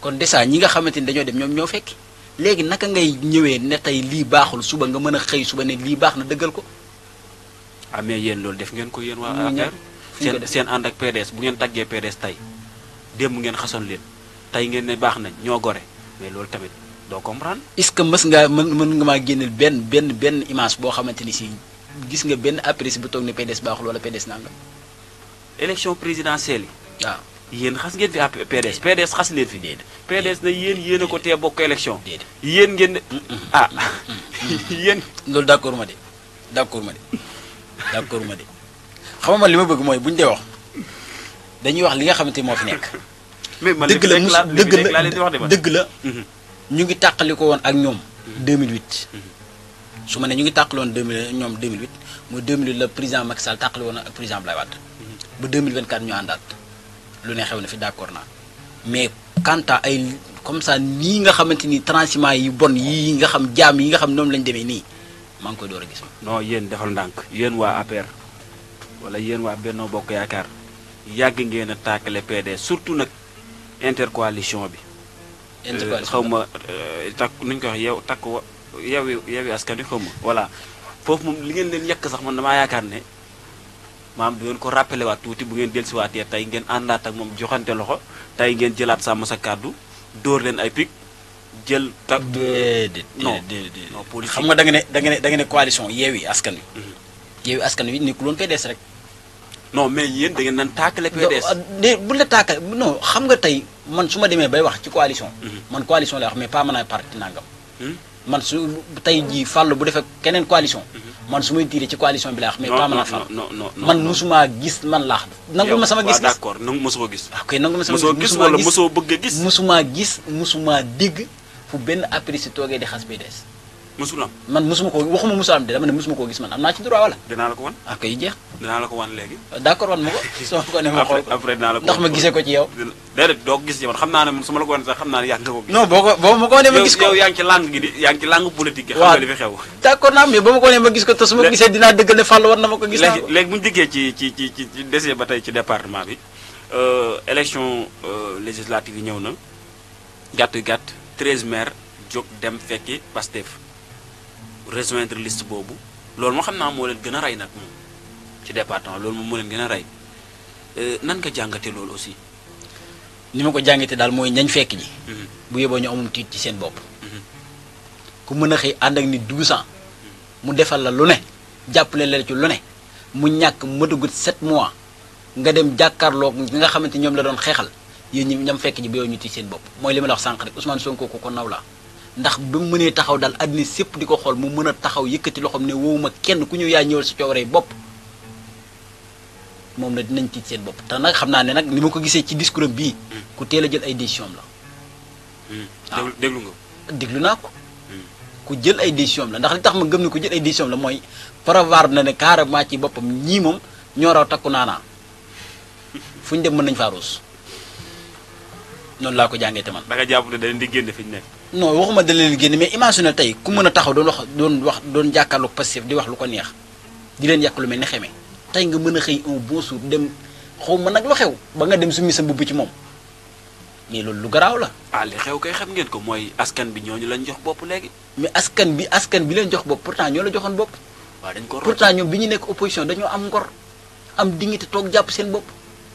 kon déjà ñi nga xamante ni dañoo dem ñoom ñoo fekk léegi naka ngay ñëwee ne tey lii baaxul suba nga mën a xëy suba ne lii baax na dëggal ko.
ah mais yéen loolu def ngeen ko yéen waa APR. seen ànd ak PDS bu ngeen taggee PDS tey démb ngeen xasoon leen tey ngeen ne baax nañ ñoo gore mais loolu tamit doo comprendre.
est-ce que mës nga maa génneel benn image boo xamante ni si gis nga benn apprécié bu toog ne PDS baaxul wala PDS nangam.
élection présidentielle yi.
waaw
yéen xas ngeen fi PDS PDS xas leen fi. PDS na yéen a ko tee bokk élection. yéen ngeen ne ah yéen.
loolu d'accord ma de xam nga man li ma bëgg mooy bu ñu dee wax dañuy wax li nga xamante moo fi nekk.
mais man
dëgg la ñu ngi tàqali ko woon ak ñoom. 2008. su ma ne ñu ngi tàqali woon 2008 mooy 2008 la président Macky Sall tàqali woon ak président Abdoulaye Wade. ba 2024 ñu àndaat lu ne xew na fi d'accord naa mais quant à ay comme ça nii nga xamante ni transhumant yi bon yi nga xam jaam yi nga xam ñoom lañ demee nii maa ngi koy door a gis.
non yéen defal ndànk yéen waa APR wala yéen waa Benno Bokk Yaakaar yàgg ngeen a tàkkale PDS surtout nag intercoalition bi. xaw ma takk nuñ ko wax yow takk yeewi askan wi xaw ma voilà foofu moom li ngeen leen yekk sax man damaa yaakaar ne maam du ngeen ko rappelé waat tuuti bu ngeen dellusiwaatee tey ngeen àndaat ak moom joxante loxo tey ngeen jëlaat sàmm sa kàddu dóor leen ay pic jël.
déedéet
non
politique xam nga da nga ne coalition yeewi askan wi. yeewi askan wi nekkul woon PDS rek.
non mais yéen da ngeen nan taakale PDS.
bu la taakale non xam nga tey man su ma demee bay wax ci coalition. man coalition lay wax mais pas mën a parti nangam. man su tey jii fàll bu defee keneen coalition. man su may tiiree ci coalition bi lay wax mais pas mën a fàll. man musuma gis man laax. nangul ma sama gis-gis
d'accord nangu mosoo gis.
ok nangul ma sama
gis wala mosoo bëgg a gis.
musuma dégg fu benn apprécié toogee di xas PDS.
musul am
man musuma ko waxuma musul am de dama ne musuma koo gis man am naa ci droit wala.
dinaa la ko wan.
ah kay jeex.
dinaa la ko wan léegi.
d'accord wan ma ko. soo ko ne ma xool
après dinaa la ko
ndax ma gisee ko ci yow.
déedéet doo ko gis ci man xam naa ne su ma la ko wan sax xam naa ne yàgg nga ko gis.
non boo ma ko wane ma gis ko
yow yaa ngi ci langue gi di yaa ngi ci langue politique gi. xam nga li fi xew.
d'accord naa mais ba ma ko wane ma gis ko te su ma gisee dinaa dëggal ne Fall war na ma ko gis.
léegi bu ñu diggee ci desee ba tey ci département bi élection législative yi ñëw na gàtt 13 maires jóg dem fekki Pastef rejoindre liste boobu loolu moo xam naa moo leen gën a rey nag moom ci département loolu moom moo leen gën a rey nan nga jàngate loolu aussi.
ni ma ko jàngate daal mooy ñañ fekk ji. bu yeboo ñu amum tiit ci seen bopp. ku mën a xëy ànd ak nit 12 ans mu defal la lu ne jàppale la ci lu ne mu ñàkk mëtagut 7 mois nga dem jàkkaarloog ñi nga xamante ñoom la doon xeexal yéen ñi ñam fekk ji bu yeboo ñu tiit seen bopp mooy li ma la wax sànq rek Ousmane Sonko ko naw la ndax ba mu mënee taxaw daal àddina sépp di ko xool mu mën a taxaw yëkkati loxoom ne woowuma kenn ku ñëw yaa ñëwal sa coowaree bopp moom la dinañ tiit seen bopp te nag xam naa ne nag ni ma ko gisee ci discours bii ku teel a jël ay décision la.
waaw déglu nga.
déglu naa ko. ku jël ay décision la ndax li tax ma gëm ne ku jël ay décision la mooy prévoir na ne carrément ci boppam ñii moom ñoo raw takku naanaa fu ñu dem mën nañu faa ruus noonu laa ko jàngee te man.
da nga jàpp ne da leen di génne fi ñu nekk.
non waxuma da leen génne mais imagine tey ku mën a taxaw doon jàkkaarloog Pastef di wax lu ko neex di leen yàq lu mel ni xeme tey nga mën a xëy un bon jour dem xaw ma nag lu xew ba nga dem summi sa mbubb ci moom mais loolu lu garaaw la.
ah li xew kay xam ngeen ko mooy askan bi ñooñu lañ jox bopp léegi.
mais askan bi leen jox bopp pourtant ñoo la joxoon bopp.
waaw dañ ko
pourtant ñoom bi ñu nekk opposition dañoo am ngor am dignité toog jàpp seen bopp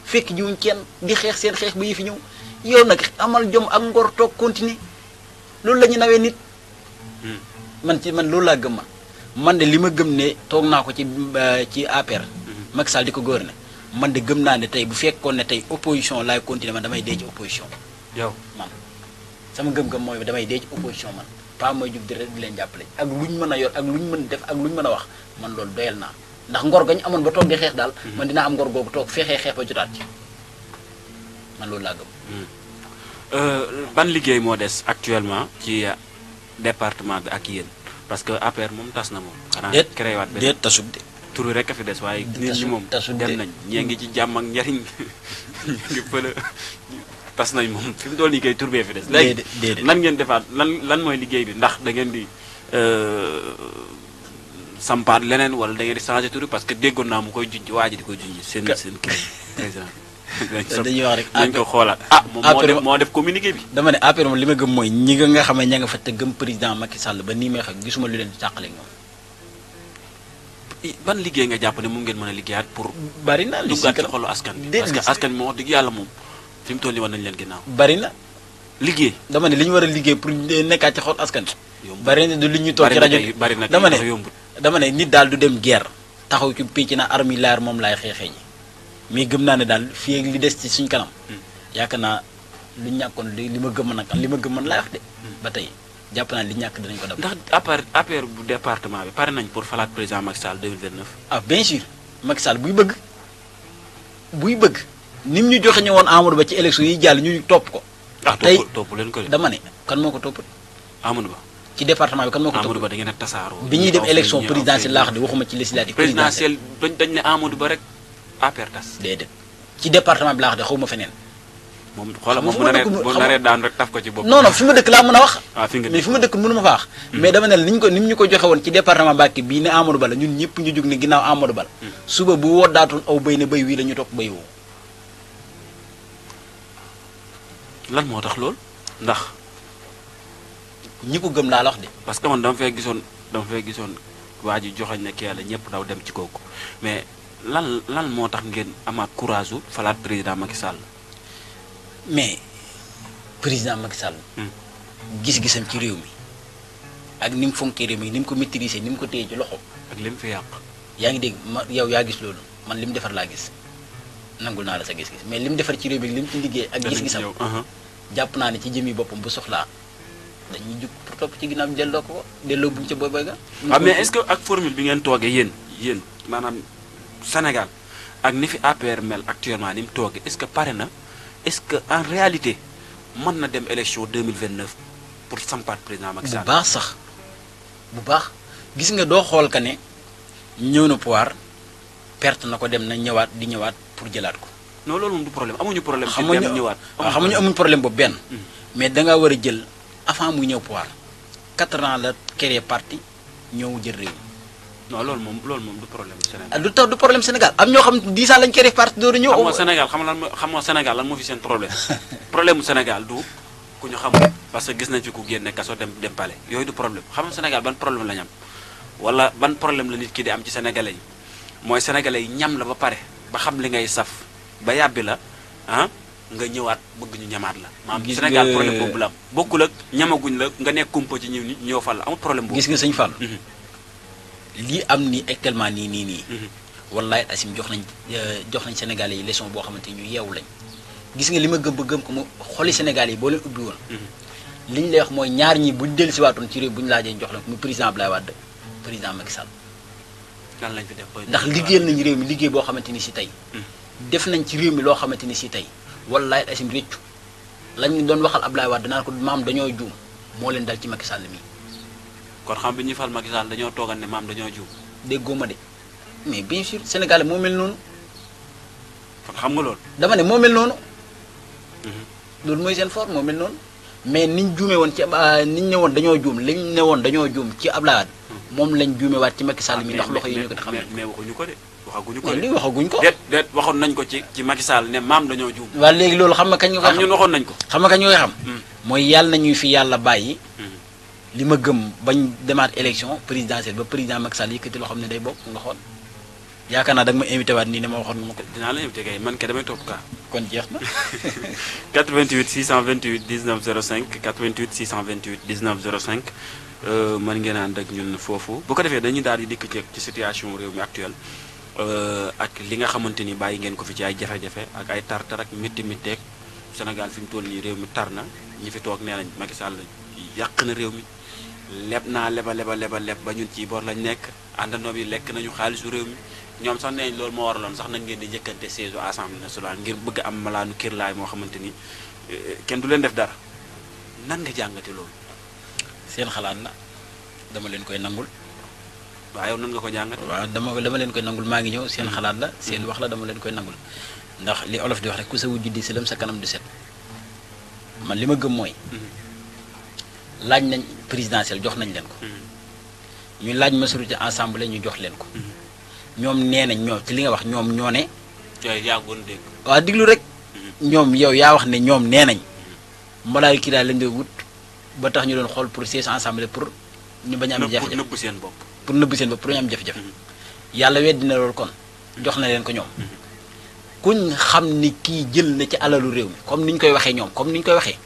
fekk jiwuñ kenn di xeex seen xeex ba yi fi ñëw yow nag amal jom ak ngor toog continuer loolu la ñu nawee nit. man loolu laa gëm man de li ma gëm ne toog naa ko ci APR. Macky Sall di ko gouverner man de gëm naa ne tey bu fekkoon ne tey opposition laay continuer man damay dee ci opposition.
yow
man sama gëm-gëm mooy damay dee ci opposition man pas mooy jug di leen jàppale ak luñ mën a yor ak luñ mën def ak luñ mën a wax man loolu doyal naa ndax ngor gañ amoon ba toog di xeex daal. man dinaa am ngor googu toog fexee xeex ba jotaat ci man loolu laa gëm.
ban liggéey moo des actuellement ci département bi ak yéen parce que APR moom tas na moom. xanaa créé waat benn
déet tasut de.
tur rek a fi des waaye nit ñi moom dem nañ ñee ngi ci jàmm ak njariñ ngi fële tas nañ moom fi mu doon liggéey tur bee fi des. léegi lan ngeen defaat lan mooy liggéey bi ndax da ngeen di sampaat leneen wala da ngeen di changé tur parce que déggoon naa mu koy junj waa ji di koy junj seen kii président.
dañuy wax rek
nañ ko xoolaat moom moo def communiqué bi.
dama ne APR moom li ma gëm mooy ñi nga xam ne ña nga fa te gëm président Macky Sall ba nii may wax gisuma lu leen di tàqale ak ñoom.
ban liggéey nga jàpp ne mu ngeen mën a liggéeyaat pour.
bari na li
duggaat ci xolu askan bi parce que askan bi moom wax dëgg yàlla moom fi mu toll nii war nañu leen ginnaaw.
bari na.
liggéey
dama ne li ñu war a liggéey pour nekkaat ci xol askan bi. bari na du li ñuy toog ci rajo bi
bari na
dama ne nit daal du dem guerre taxaw ci picc na armi laar moom laay xeexee ji mais gëm naa ne daal fii ak li des ci suñ kanam. yaakaar naa lu ñàkkoon li ma gëm nag li ma gëm man laay wax de. ba tey jàpp naa li ñàkk dinañ ko def.
ndax APR bu département bi pare nañ pour falaat président Macky Sall 2029.
ah bien sûr Macky Sall buy bëgg ni mu ñu joxe ñëwoon Amadou Ba ci élection yi jàll ñu topp ko.
tey topp leen ko de.
dama ne kan moo ko topp.
Amadou Ba.
ci département bi kan moo ko topp
Amadou Ba da ngeen a tasaaroo.
bi ñuy dem élection présidentielle laax de waxuma ci législative.
présidentielle dañ ne Amadou Ba rek APR tas.
déedéet ci département bi laax de xaw ma feneen.
moom xoolal moom bu naree daan rek taf ko ci bopp.
non fi ma dëkk laa mën a wax.
mais
fi ma dëkk mënu ma fa wax. mais dama ne ni mu ñu ko joxe woon ci département Mbacké bii ne Amadou Ba la ñun ñëpp ñu jug ne ginnaaw Amadou Ba la. suba bu woddaatoon aw béy ne béy wii la ñu topp béy woo.
lan moo tax lool ndax
ñi ko gëm laa la wax de.
parce que man dama fay gisoon waa ji joxañ ne kii la ñëpp daw dem ci kooku mais lan moo tax ngeen amaat courage u falaat président Macky Sall.
mais président Macky Sall. gis-gisam ci réew mi ak ni mu fonkee réew mi ni mu ko maîtriser ni mu ko téye ci loxo.
ak li mu fi yàq.
yaa ngi dégg yow yaa gis loolu man li mu defar laa gis nangul naa la sa gis-gis mais li mu defar ci réew mi li mu ci liggéey ak gis-gisam jàpp naa ne ci jëmi boppam bu soxlaa dañuy jug pour topp ci ginnaaw delloo ko delloo buñ ca booy ga.
waaw mais est-ce que ak formule bi ngeen toogee yéen maanaam Sénégal ak ni fi APR mel actuellement ni mu toogee est-ce que pare na est-ce que en réalité mën na dem élection 2029 pour sampaat président Macky Sall.
bu baax sax bu baax gis nga doo xool ka ne ñëw na pouvoir perte na ko dem na ñëwaat di ñëwaat pour jëlaat ko.
non loolu moom du problème amuñu problème.
xam
ci dem ñëwaat
nga amuñu problème boobu benn. mais da ngaa war a jël avant muy ñëw pouvoir 4 ans la créé parti ñëw jël réew mi.
non loolu moom du problème Sénégal.
du tax du problème Sénégal am ñoo xam ne 10 ans lañ créé parti door a ñëw.
xam nga Sénégal lan moo fi seen problème problème mu Sénégal du ku ñu xamul parce que gis nañ fi ku génne kaso dem palais yooyu du problème xam nga Sénégal ban problème la ñu am wala ban problème la nit ki di am ci sénégalais yi mooy sénégalais yi ñam la ba pare ba xam li ngay saf ba yàbbi la nga ñëwaat bëgg ñu ñamaat la. maanaam Sénégal problème boobu la am bokkul ak ñamaguñ la nga nekk kumpa ci ñëw fal la amul problème boobu.
gis nga sëñ Fall. lii am ni actuellement nii. wallaay asim jox nañ sénégalais yi leçon boo xamante ni ñu yeewu lañ. gis nga li ma gëm ba gëm ko mu xoli sénégalais yi boo leen ubbi woon. li ñu lay wax mooy ñaar ñi buñ dellusiwaatoon ci réew bu ñu laajee jox la mu président Abdoulaye Wade président Macky Sall.
lan lañ fi def
ndax liggéeyal nañ réew mi liggéey boo xamante ni si tey. def nañ ci réew mi loo xamante ni si tey wallaay asim réccu lañ doon waxal Abdoulaye Wade danaa ko maam dañoo juum moo leen dal ci Macky Sall mi.
kon xam bi ñuy fal Macky Sall dañoo toogal ne maam dañoo juum.
déggoo ma de mais bien sûr Sénégal moo mel noonu.
kon xam nga loolu.
dama ne moo mel noonu. loolu mooy seen fort moo mel noonu. mais niñ juumee woon ci niñ ne woon dañoo juum liñ ne woon dañoo juum ci Abdoulaye Wade moom lañ juumewaat ci Macky Sall mi ndax loxo yi ñu ko xam ne.
mais waxuñu ko de. waxaguñu ko
li waxaguñ ko.
déet waxoon nañ ko ci Macky Sall ne maam dañoo juum.
waaw léegi loolu xam nga kañ nga koy xam
ñun waxoon nañ ko.
xam nga kañ nga koy xam. mooy yàlla nañuy fi yàlla bàyyi. li ma gëm bañ demaat élection présidentielle ba président Macky Sall yëkkati loo xam ne day bokk nga xool yaakaar naa da nga ma invité waat nii ne ma waxoon nga ma ko.
dinaa la invité kay man kay damay topp kaa.
kon jeex na.
88 628 19 05 88 628 19 05 mën ngeen a ànd ak ñun foofu bu ko defee dañuy daal di dikk ci situation réew mi actuelle ak li nga xamante ni bàyyi ngeen ko fi ci ay jafe-jafe ak ay tar-tar ak métti métteeg Sénégal fi mu toll nii réew mi tar na ñi fi toog nee nañ Macky Sall yàq na réew mi leb naa leba ba ñun ci bor lañ nekk àndandoo bi lekk nañu xaalisu réew mi ñoom sax nee nañ loolu moo waraloon sax nañ ngeen di njëkkante siège Assemblée nationale ngir bëgg am malaanu kirlaay moo xamante ni kenn du leen def dara nan nga jàngate loolu.
seen xalaat la dama leen koy nangul.
waaw yow nan nga ko jàngate.
waaw dama leen koy nangul maa ngi ñëw seen xalaat la seen wax la dama leen koy nangul ndax li olof di wax rek ku sa wujju di sëlëm sa kanam di set man li ma gëm mooy. laaj nañ présidentielle jox nañ leen ko. ñu laaj majorité assemblée ñu jox leen ko. ñoom nee nañ ñoo ci li nga wax ñoom ñoo ne.
yooyu yaa ngi dégg.
waaw diglu rek. ñoom yow yaa wax ne ñoom nee nañ. mbalaay kii daal lañ doon wut ba tax ñu doon xool pour siège assemblée pour ñu bañ a am jafe-jafe
pour nëbb seen bopp.
pour nëbb seen bopp pour ñu am jafe-jafe. yàlla weddi na loolu kon. jox na leen ko ñoom. kuñ xam ni kii jël na ci alalu réew mi comme ni ñu koy waxee ñoom comme ni ñu koy waxee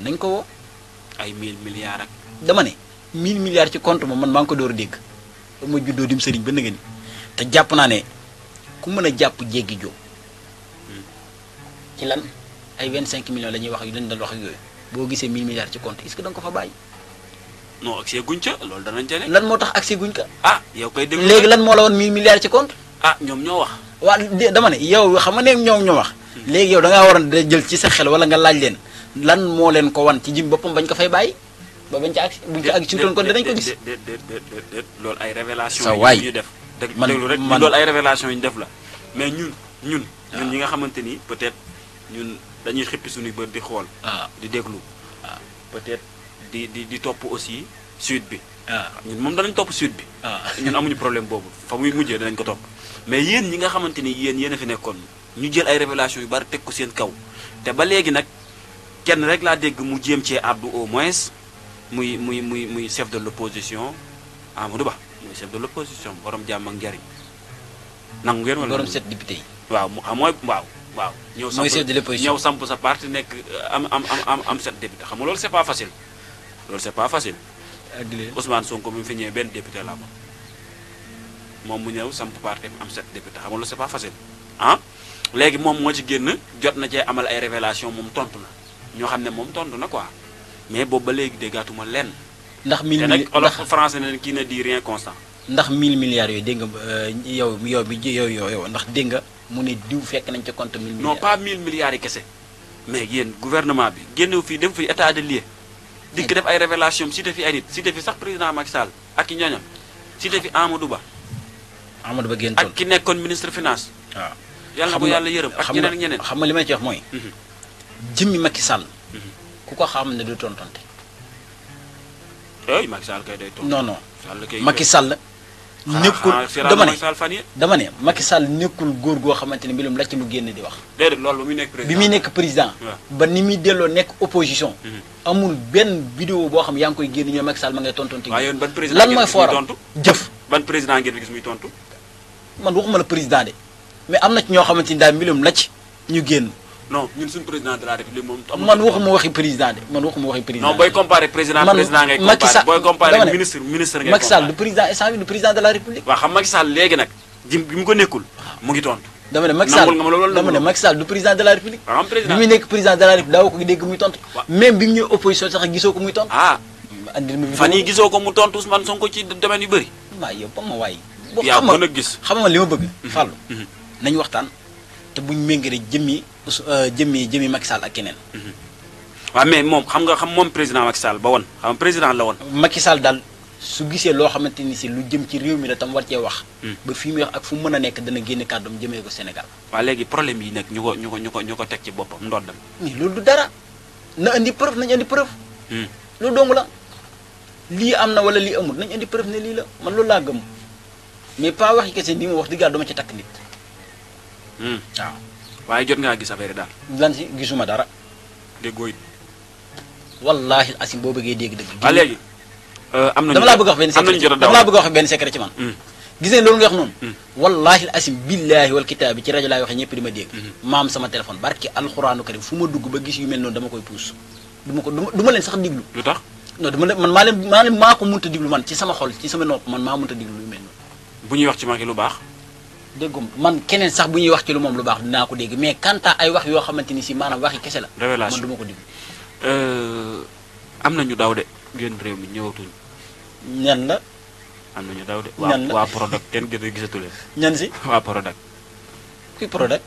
nañ ko woo.
ay 1000 milliards ak.
dama ne 1000 milliards ci compte moom man maa ngi ko door a dégg ba ma juddoo dim sëriñ ba nga ni te jàpp naa ne ku mën a jàpp jéggi jóob ci lan ay 25 millions la ñuy wax yu lañ doon wax ak yooyu boo gisee 1000 milliards ci compte est-ce que da nga ko fa bàyyi.
non accès guñ ca loolu danañ ca ne.
lan moo tax accès guñ ka.
ah yow koy déglu
léegi lan moo la woon 1000 milliards ci compte.
ah ñoom ñoo wax.
waa dama ne yow xam nga ne ñoom ñoo wax. léegi yow da ngaa waroon da jël ci sa xel wala nga laaj leen. lan moo leen ko wan ci jëm boppam bañ ko fay bàyyi ba bañ ca agsi buñ ca agsi suutoon kon dinañ ko gis.
déet loolu ay révélation
sa waay
yu ñu def.
man
déglu rek
man
loolu ay révélation yu ñu def la mais ñun ñi nga xamante ni peut-être ñun dañuy xippi suñuy bët di xool. di déglu. peut-être di topp aussi suite bi. ñun moom danañ topp suite bi. ñun amuñu problème boobu fa muy mujjee danañ ko topp mais yéen ñi nga xamante ni yéen a fi nekkoon ñu jël ay révélation yu bari teg ko seen kaw te ba léegi nag kenn rek laa dégg mu jéem cee àddu au moins muy chef de l'opposition Amadou Ba muy chef de l'opposition borom jàmm ak njariñ nangu ngeen wala
borom 7 députés yi.
waaw mu xam mooy waaw ñëw
mooy chef de l'opposition
ñëw samp sa parti nekk am 7 députés xam nga loolu c'est pas facile Ousmane Sonko bi mu fi ñëwee benn député la amoon moom mu ñëw samp parti am 7 députés xam nga loolu c'est pas facile léegi moom moo ci génn jot na cee amal ay révélation moom tontu na ñoo xam ne moom tontu na quoi mais boobu ba léegi déggaatuma lenn.
ndax 1000
te nag olof français ne kii ne dit rien constant.
ndax 1000 milliards yooyu dégg nga yow ndax dégg nga mu ne diw fekk nañ ca compte 1000 milliards.
non pas 1000 milliards yi kese mais yéen gouvernement bi génnew fii dem fi état de lieu. dikk def ay révélation cité fi ay nit cité fi sax président Macky Sall ak i ñooñam cité fi Amadou Ba.
Amadou Ba génn tool
ak ki nekkoon ministre finance.
waaw
yàlla ko yàlla yërëm ak ñeneen ak ñeneen.
xam nga li may ci wax mooy. jëmmi Macky Sall. ku ko xam ne du tontonte.
Macky Sall kay day tontu.
non Macky Sall. nekkul dama ne Macky Sall nekkul góor goo xamante ne mbirum la ci mu génn di wax.
déedéet loolu bi muy nekk président
bi muy nekk président. ba ni muy delloo nekk opposition. amul benn vidéo boo xam yaa ngi koy génn ñoom Macky Sall ma ngay tontonte.
waaye yoon ban président
lan mooy fooram jëf.
ban président ngeen gis muy tontu.
man waxuma la président de mais am na ci ñoo xamante ni daal mbirum la ci ñu génn.
non ñun suñu président de la république moom.
man waxuma waxi président de man waxuma waxi président.
non booy comparer président ngay comparer booy comparer ministre ngay comparer.
Macky Sall du président instant bi du président de la république.
waaw xam Macky Sall léegi nag jim bi mu ko nekkul mu ngi tontu.
dama ne Macky Sall du président de la république.
waaw président
bi muy nekk président de la république daaw ko dégg muy tontu. même bi mu ñëw opposition sax gisoo ko muy tontu.
fan yii gisoo ko mu tontu Ousmane Sonko ci domaine yu bëri.
waaw yow ba ma waay.
yaa gën a gis
xam nga li ma bëgg. Fallou nañu waxtaan te buñ méngale jëmmi Macky Sall ak keneen.
waaw mais moom moom président Macky Sall ba woon xam président la woon.
Macky Sall daal su gisee loo xamante ni si lu jëm ci réew mi la tam war cee wax. ba fii muy wax ak fu mu mën a nekk dana génne kàddoom jëmee ko Sénégal.
waaw léegi problème yi nag ñu ko teg ci boppam ndoddam.
mais loolu du dara na indi preuve nañu indi preuve. loolu dong la lii am na wala lii amul nañu indi preuve ne lii la man loolu laa gëm mais pas wax yi kese nii ma wax dëgg yàlla dama ci takk nit. waaw.
waaye jot ngaa gis affaire daal.
lan si gisuma dara.
déggoo it.
wallaahi asim boo bëggee dégg dëgg.
waaw léegi. am nañu
dama laa bëgg a wax benn secret dama laa bëgg a wax benn secret ci man. gis nga loolu nga wax noonu. wallaahi asim billaahi wal kitaabi ci rajo laay waxee ñëpp di ma dégg. maam sama téléphone barki alxuraanu karim fu ma dugg ba gis yu mel noonu dama koy puus. du ma leen sax diglu.
lu tax.
non dama leen man maa ko mënta diglu man ci sama xol ci sama nopp man maa mënta diglu yu mel noonu.
bu ñuy wax ci Macky lu baax.
déggum man keneen sax bu ñuy wax ci lu moom lu baax dinaa ko dégg mais quant à ay wax yoo xamante ni si maanaam waxi kese la.
révélation
man du ma ko diglu.
am nañu daw de génn réew mi ñëwatuñ.
ñan la.
am nañu daw de.
ñan la
waa Prodac kenn gisatu leen.
ñan si.
waa Prodac.
kuy Prodac.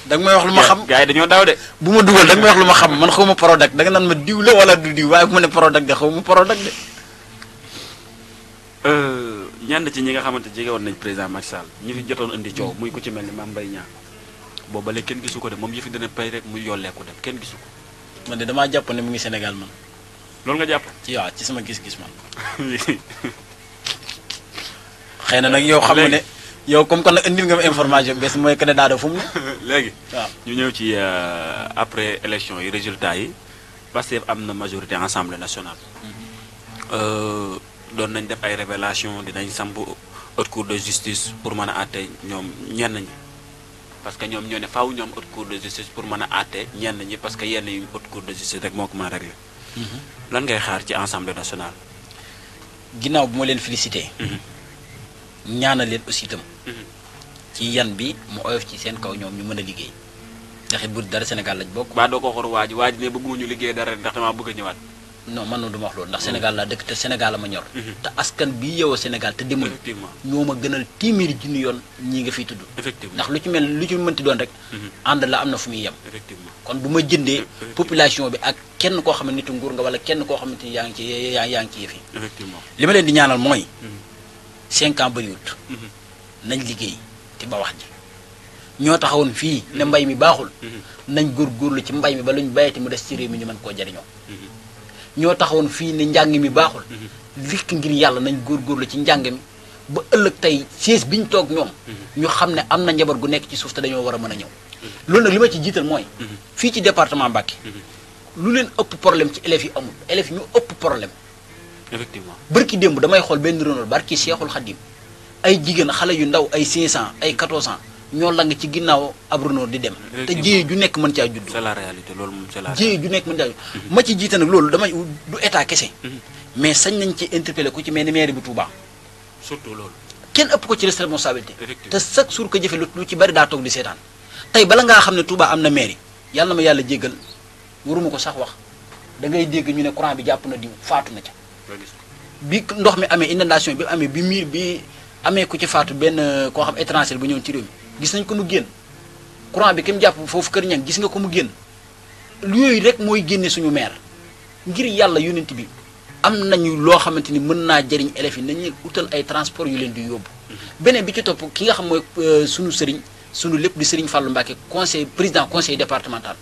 da nga may wax lu ma xam.
gars yi dañoo daw de.
bu ma dugal da nga may wax lu ma xam man xaw ma Prodac da nga naan ma diw la wala du diw waaye bu ma ne Prodac de xaw ma Prodac de.
ñenn ci ñi nga xamante jege woon nañ président Macky Sall ñi fi jotoon indi coow muy ku ci mel ni Mame Mbaye Niang boobu ba léegi kenn gisu ko de moom yëfi dana pay rek muy yolleeku dem kenn gisu ko.
man de damaa jàpp ne mu ngi Sénégal man.
loolu nga jàpp.
waaw ci sama gis-gis man. xëy na nag yow xam nga ne yow comme que nag indil nga ma information bés mooy candidat de fu mu ne.
léegi.
waaw
ñu ñëw ci après élection yi résultats yi Pastef am na majorité Assemblée nationale. doon nañ def ay révélation dinañ samp haute cour de justice pour mën a àtte ñoom ñenn ñi parce que ñoom ñoo ne faaw ñoom haute cour de justice pour mën a àtte ñenn ñi parce que yenn yi haute cour de justice rek moo ko mën a régler. lan ngay xaar ci Assemblée nationale.
ginnaaw bu ma leen félicité. ñaanal leen aussi itam. ci yan bi mu oyof ci seen kaw ñoom ñu mën a liggéey. ndax it bu dara Sénégal lañ bokk.
ba doo ko xor waa ji ne bëgguma ñu liggéey dara ndax damaa bëgg a ñëwaat.
non man noonu du ma wax loolu ndax Sénégal laa dëkk te Sénégal la ma ñor. te askan bi yeewoo Sénégal te demuñu.
effectivement
ñoo ma gënal téeméeri junni yoon ñii nga fiy tudd.
effectivement
ndax lu ci mënti doon rek. ànd la am na fu muy yem.
effectivement
kon bu ma jëndee population bi ak kenn koo xam ne nitu nguur nga wala kenn koo xamante ni yaa ngi ci yëf yi.
effectivement
li ma leen di ñaanal mooy. 5 ans bëriwut. nañ liggéey te ba wax ji. ñoo taxawoon fii ne mbay mi baaxul. nañ góorgóorlu ci mbay mi ba luñ bayati mu des ci réew mi ñu mën koo jariñoo. ñoo taxawoon fii ne njàng mi baaxul. likk ngir yàlla nañ góorgóorlu ci njàng mi ba ëllëg tey siège bi ñu toog ñoom. ñu xam ne am na njaboot gu nekk ci suuf te dañoo war a mën a ñëw. loolu nag li ma ci jiital mooy fii ci département Mbacké lu leen ëpp problème ci élèves yi amul élèves yi ñu ëpp problème
effectivement
bërki démb damay xool benn Renault barki Cheikhul Khadim ay jigéen xale yu ndaw ay 500 ay 14 ans ñoo lang ci ginnaaw ab Renault di dem te jiyee ju nekk mën caa judd
c'est la réalité loolu moom c'est la
jiyee ju nekk mën caa judd ma ci jiite nag loolu damay du état kese mais sañ nañ ci interpeller ku ci mel ni maire bu Touba
surtout loolu
kenn ëpp ko ci responsabilité
Effectivement.
te chaque jour ko jëfe lu ci bari daa toog di seetaan tey bala ngaa xam ne Touba am na maire yàlla na ma yàlla jéggal waruma ko sax wax da ngay dégg ñu ne courant bi jàpp na diw faatu na ca bi ndox mi amee inondation bi amee bi miir bi amee ku ci faatu benn koo xam étranger bu ñëwoon ci réew mi gis nañ ko mu génn courant bi ki mu jàpp foofu kër ñang gis nga ko mu génn yooyu rek mooy génne suñu maire ngir yàlla yonent bi am nañu loo xamante ni mën naa jëriñ élèves yi nañu utal ay transport yu leen di yóbbu beneen bi ci topp ki nga xam mooy suñu sëriñ suñu lépp di sëriñ Fallou Mbacké président conseil départemental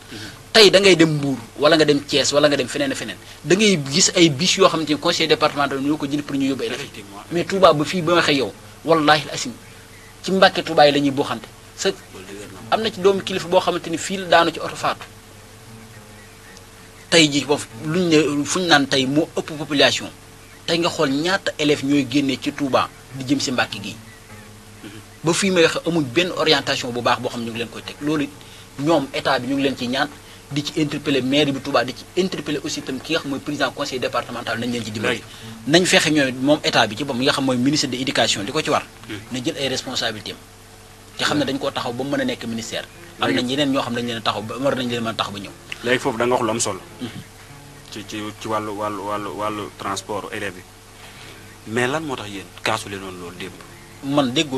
tey da ngay dem Mbour wala nga dem Thiès wala nga dem feneen feneen da ngay gis ay bis yoo xamante ni conseil départemental ñoo ko jël pour ñu yóbbu élèves yi mais Touba ba fii ba waxee yow wallahi asim ci Mbacké Touba yi la ñuy booxante sa am na ci doomu kilifa boo xamante ni fii la daanu ci oto faatu tey ji boofu luñ ne fu ñu naan tey moo ëpp population tey nga xool ñaata élèves ñooy génnee ci Touba di jëm si Mbacké gi ba fii may waxe amuñ benn orientation bu baax boo xam ne ñu ngi leen koy teg loolu it ñoom état bi ñu ngi leen ci ñaan di ci interpeller maire bi Touba di ci interpeller aussi itam ki nga xam mooy président conseil départemental nañ leen ci dimbali nañ fexe ñooy moom état bi ci boppam nga xam mooy ministre de l'éducation li ko ci war na jël ay responsabilités am te xam ne dañ koo taxaw ba mën a nekk ministère am nañ yeneen ñoo xam ne dañ leen taxaw ba war nañ leen mën a taxaw ba ñëw
léegi foofu da nga wax lu am solo ci wàllu transport élèves yi mais lan moo tax yéen kaasu leen woon loolu démb
man déggoo